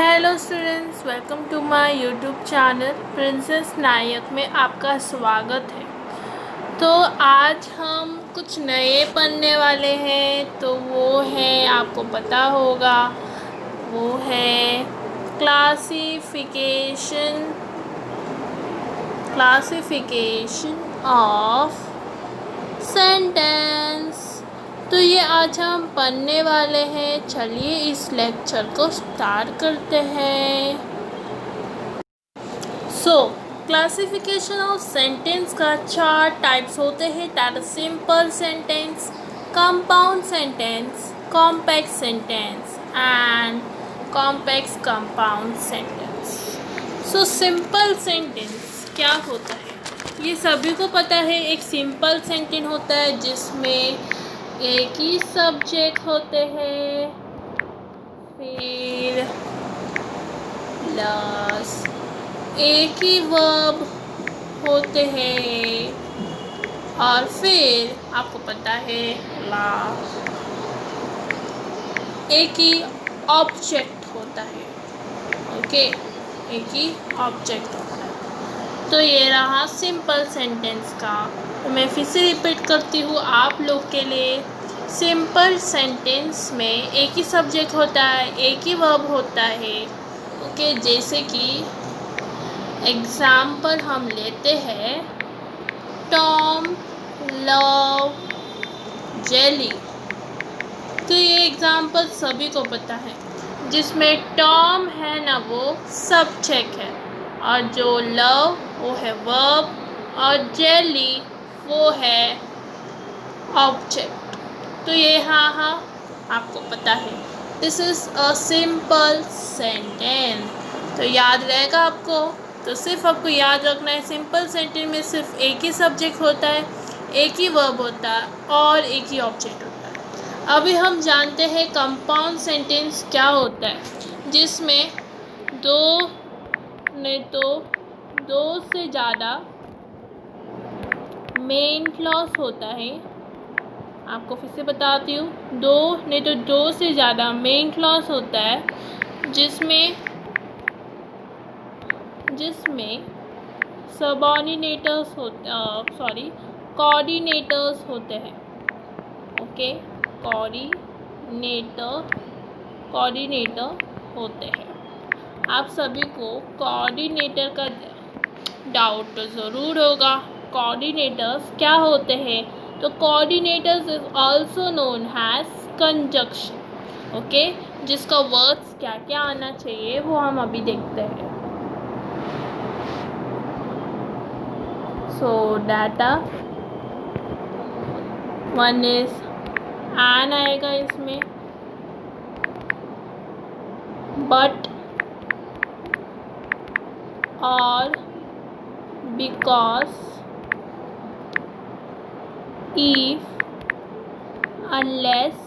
Hello students, welcome to my YouTube channel Princess Nayak में आपका स्वागत है। तो आज हम कुछ नए पढ़ने वाले हैं। तो वो है, आपको पता होगा, वो है क्लासिफिकेशन ऑफ सेंटेंस। तो ये आज हम पढ़ने वाले हैं। चलिए इस लेक्चर को स्टार्ट करते हैं। क्लासिफिकेशन ऑफ सेंटेंस का 4 टाइप्स होते हैं। That is simple sentence, compound sentence, complex sentence and complex compound sentence. Simple sentence क्या होता है, ये सभी को पता है। एक सिंपल सेंटेंस होता है जिसमें एक ही सब्जेक्ट होते हैं, फिर प्लस एक ही वर्ब होते हैं, और फिर आपको पता है एक ही ऑब्जेक्ट होता है। ओके, एक ही ऑब्जेक्ट होता है। तो ये रहा सिंपल सेंटेंस का। तो मैं फिर से रिपीट करती हूँ आप लोग के लिए। सिंपल सेंटेंस में एक ही सब्जेक्ट होता है, एक ही वर्ब होता है। ओके, जैसे कि एग्जाम्पल हम लेते हैं, टॉम लव जेली। तो ये एग्जाम्पल सभी को पता है, जिसमें टॉम है ना वो सब्जेक्ट है, और जो लव वो है वर्ब, और जेली वो है ऑब्जेक्ट। तो ये हाँ आपको पता है। This is a simple sentence. तो याद रहेगा आपको। तो सिर्फ आपको याद रखना है, सिंपल सेंटेंस में सिर्फ एक ही सब्जेक्ट होता है, एक ही वर्ब होता है, और एक ही ऑब्जेक्ट होता है। अभी हम जानते हैं कंपाउंड सेंटेंस क्या होता है, जिसमें दो से ज़्यादा मेन क्लॉज होता है। आपको फिर से बताती हूँ, दो से ज़्यादा मेन क्लॉज होता है, जिसमें सबऑर्डिनेटर्स कोऑर्डिनेटर्स होते हैं। ओके, कोऑर्डिनेटर होते हैं। आप सभी को कोऑर्डिनेटर का डाउट तो ज़रूर होगा। कोऑर्डिनेटर्स क्या होते हैं? तो coordinators is also known as conjunction. Okay, जिसका वर्ड्स क्या क्या आना चाहिए वो हम अभी देखते हैं। डाटा 1 इज एन आएगा इसमें, बट और because, if, unless,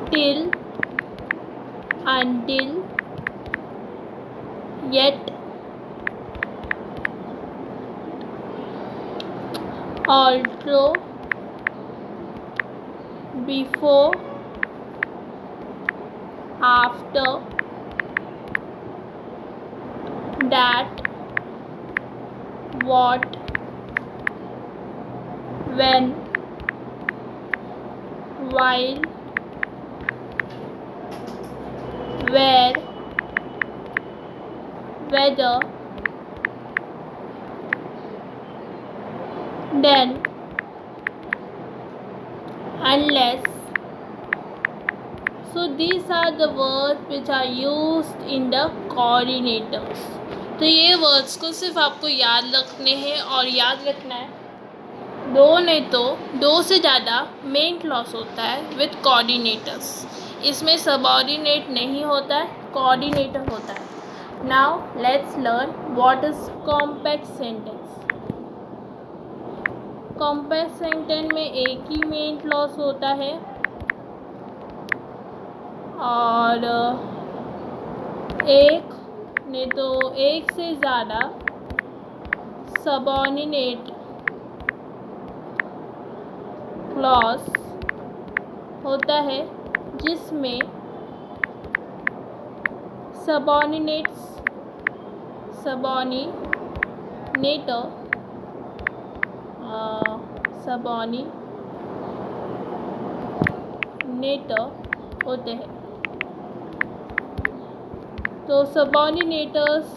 till, until, yet, although, before, after, that, what, when, while, where, whether, then, unless. So these are the words which are used in the coordinators. तो ये words को सिर्फ आपको याद रखने हैं, और याद रखना है दो से ज़्यादा मेन क्लॉज होता है विथ कोऑर्डिनेटर्स। इसमें सबऑर्डिनेट नहीं होता है, कोऑर्डिनेटर होता है। Now let's learn what is complex sentence. Complex sentence में एक ही मेन क्लॉज होता है, और एक से ज़्यादा सबऑर्डिनेट क्लॉज होता है, जिसमें subordinates, subordinator, subordinator होते हैं। तो सबऑर्डिनेटर्स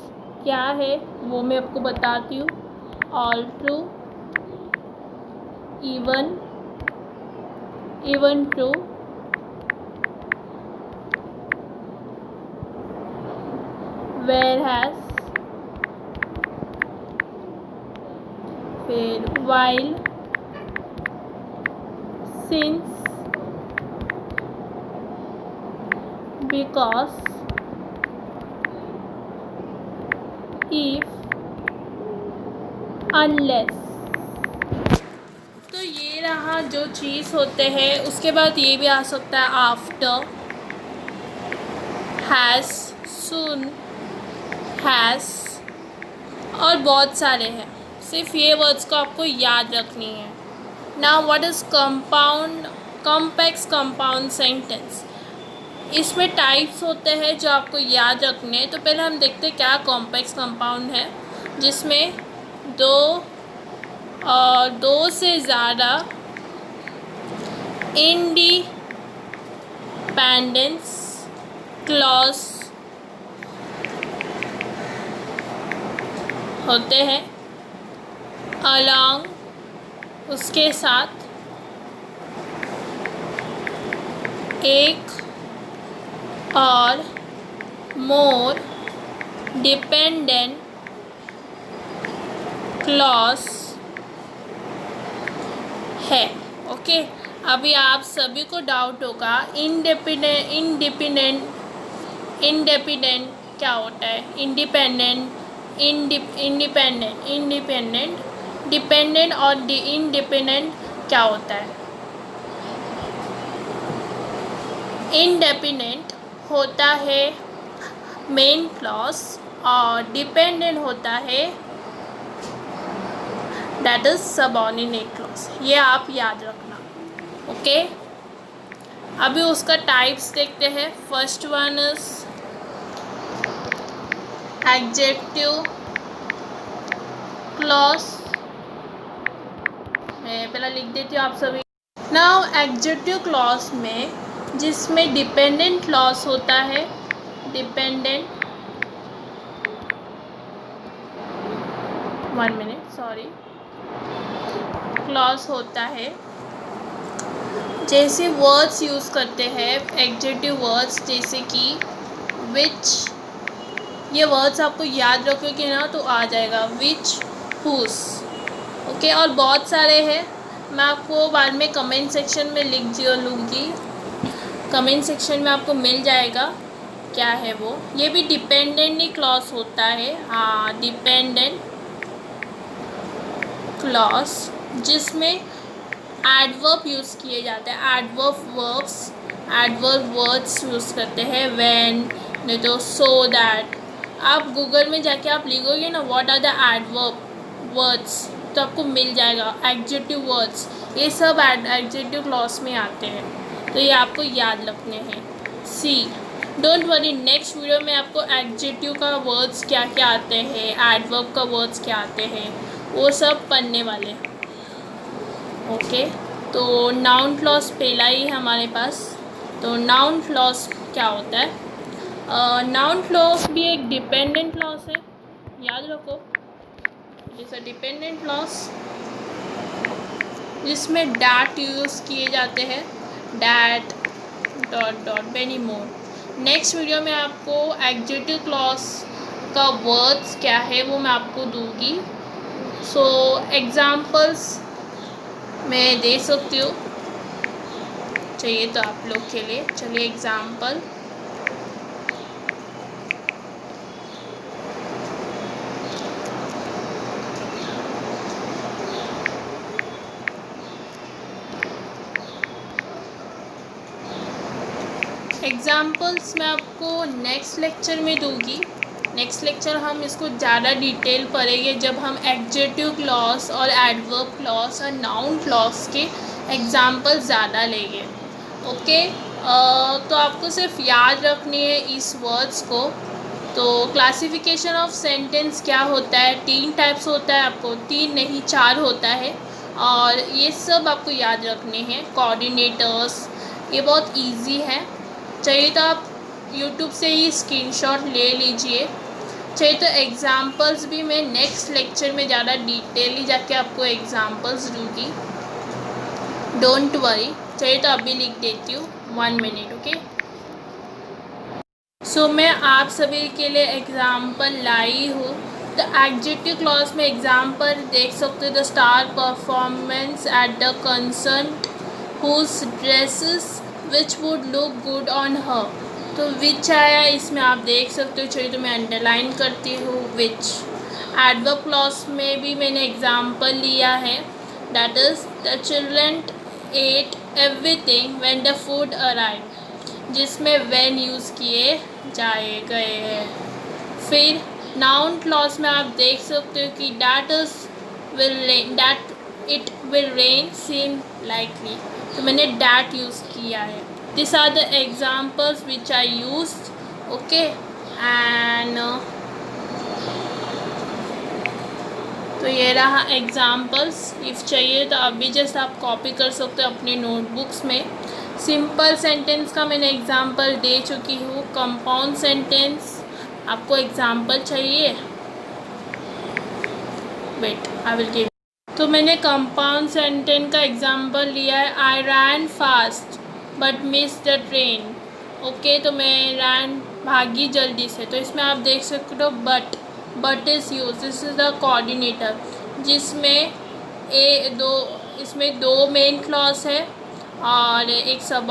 क्या है वो मैं आपको बताती हूँ। Although, even though, whereas, फिर while, since, because, if, unless. तो ये रहा जो चीज़ होते हैं। उसके बाद ये भी आ सकता है आफ्टर, हैज़, सून, हैज़, और बहुत सारे हैं। सिर्फ ये वर्ड्स को आपको याद रखनी है। Now what is compound, complex compound sentence. इसमें टाइप्स होते हैं जो आपको याद रखने हैं। तो पहले हम देखते हैं क्या कॉम्प्लेक्स कंपाउंड है, जिसमें दो से ज़्यादा इंडिपेंडेंस क्लॉज होते हैं, अलॉन्ग उसके साथ एक और मोर डिपेंडेंट क्लॉज है। ओके, अभी आप सभी को डाउट होगा इंडिपेंडेंट क्या होता है, इंडिपेंडेंट डिपेंडेंट और इंडिपेंडेंट क्या होता है। इंडिपेंडेंट होता है मेन क्लॉज और डिपेंडेंट होता है दैट इज सबऑर्डिनेट क्लॉज। ये आप याद रखना। ओके, अभी उसका टाइप्स देखते हैं। First one is adjective clause. मैं पहला लिख देती हूँ आप सभी। नाउ एडजेक्टिव क्लॉज में जिसमें डिपेंडेंट क्लॉज होता है, डिपेंडेंट, 1 मिनट सॉरी, क्लॉज होता है। जैसे वर्ड्स यूज़ करते हैं एडजेक्टिव वर्ड्स, जैसे कि विच, ये वर्ड्स आपको याद रखोगे ना तो आ जाएगा, विच, हुस। ओके, और बहुत सारे हैं, मैं आपको बाद में कमेंट सेक्शन में लिख लूँगी। कमेंट सेक्शन में आपको मिल जाएगा क्या है वो। ये भी डिपेंडेंट ही क्लॉज होता है। हाँ, डिपेंडेंट क्लॉज जिसमें एडवर्ब यूज़ किए जाते हैं, एडवर्ब वर्ड्स यूज़ करते हैं। व्हेन, नहीं तो सो दैट। आप गूगल में जाके आप लिखोगे ना what are the adverb words तो आपको मिल जाएगा। एडजेक्टिव वर्ड्स ये सब एडजेक्टिव क्लॉज में आते हैं, तो ये आपको याद रखने हैं। सी, डोंट वरी, नेक्स्ट वीडियो में आपको एडजेक्टिव का वर्ड्स क्या क्या आते हैं, एडवर्ब का वर्ड्स क्या आते हैं, वो सब पढ़ने वाले हैं। ओके, तो नाउन क्लॉज पहला ही हमारे पास। तो नाउन क्लॉज क्या होता है? नाउन क्लॉज भी एक डिपेंडेंट क्लॉज है, याद रखो। It is a dependent clause जिसमें डैट यूज़ किए जाते हैं, that, dot dot, many more. Next video में आपको एडजेक्टिव क्लॉज का वर्ड्स क्या है वो मैं आपको दूंगी। सो एग्जाम्पल्स मैं दे सकती हूँ, चाहिए तो आप लोग के लिए। चलिए एग्जाम्पल, एग्जाम्पल्स मैं आपको नेक्स्ट लेक्चर में दूंगी। नेक्स्ट लेक्चर हम इसको ज़्यादा डिटेल पढ़ेंगे जब हम एडजेक्टिव क्लॉज और एडवर्ब क्लॉज और नाउन क्लॉज के एग्जाम्पल ज़्यादा लेंगे। ओके, तो आपको सिर्फ याद रखनी है इस वर्ड्स को, तो क्लासिफिकेशन ऑफ सेंटेंस क्या होता है, 3 टाइप्स होता है, आपको 3 नहीं 4 होता है, और ये सब आपको याद रखने हैं। कोऑर्डिनेटर्स, ये बहुत इजी है, चाहिए तो आप यूट्यूब से ही स्क्रीनशॉट ले लीजिए, चाहिए तो एग्ज़ाम्पल्स भी मैं नेक्स्ट लेक्चर में ज़्यादा डिटेली जाके आपको एग्ज़ाम्पल्स दूँगी, डोंट वरी, चाहिए तो अभी लिख देती हूँ, 1 मिनट, ओके। सो मैं आप सभी के लिए एग्ज़ाम्पल लाई हूँ। तो एडजेक्टिव क्लॉज में एग्ज़ाम्पल देख सकते हो, the star performance at the concert whose dresses which would look good on her. तो विच आया इसमें, आप देख सकते हो, चाहिए तो मैं अंडरलाइन करती हूँ विच। एडवर्ब क्लॉज में भी मैंने एग्ज़ाम्पल लिया है, that is the children at everything when the food arrive, जिसमें व्हेन यूज़ किए गए हैं। फिर नाउन क्लॉज में आप देख सकते हो कि that it will rain seem likely, तो मैंने दैट यूज़ किया है। This are the examples which I use, okay. And तो ये रहा एग्जाम्पल्स, इफ़ चाहिए तो अभी जस्ट आप कॉपी कर सकते हो अपने नोटबुक्स में। सिंपल सेंटेंस का मैंने एग्जाम्पल दे चुकी हूँ। कंपाउंड सेंटेंस आपको एग्जाम्पल चाहिए, वेट आई विल गिव। तो मैंने कंपाउंड सेंटेंस का एग्जाम्पल लिया है, I ran fast but miss the train, okay. तो मैं रैन भागी जल्दी से, तो इसमें आप देख सकते हो but is use, this is the coordinator, जिसमें इसमें 2 मेन क्लॉज है और एक सब,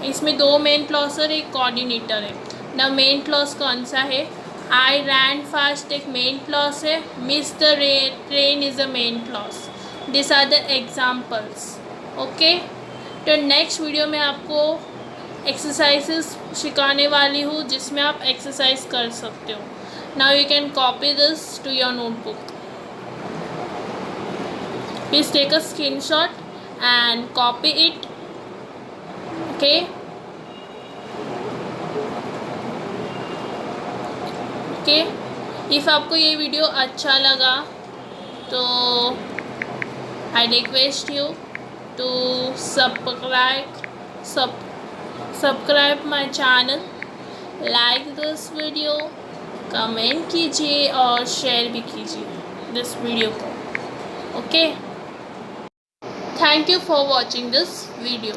इसमें 2 मेन क्लॉज और एक कोऑर्डिनेटर है ना। मेन क्लॉज कौन सा है, आई रैन फास्ट एक मेन क्लॉज है, miss the train is a main clause. This are the examples, okay. तो नेक्स्ट वीडियो में आपको एक्सरसाइजेस सिखाने वाली हूँ, जिसमें आप एक्सरसाइज कर सकते हो। Now you can copy this to your notebook, please take a screenshot and copy it, okay। If आपको ये वीडियो अच्छा लगा तो I request you to subscribe my channel, like this video, comment कीजिए और शेयर भी कीजिए दिस वीडियो को, ओके। Thank you for watching this video.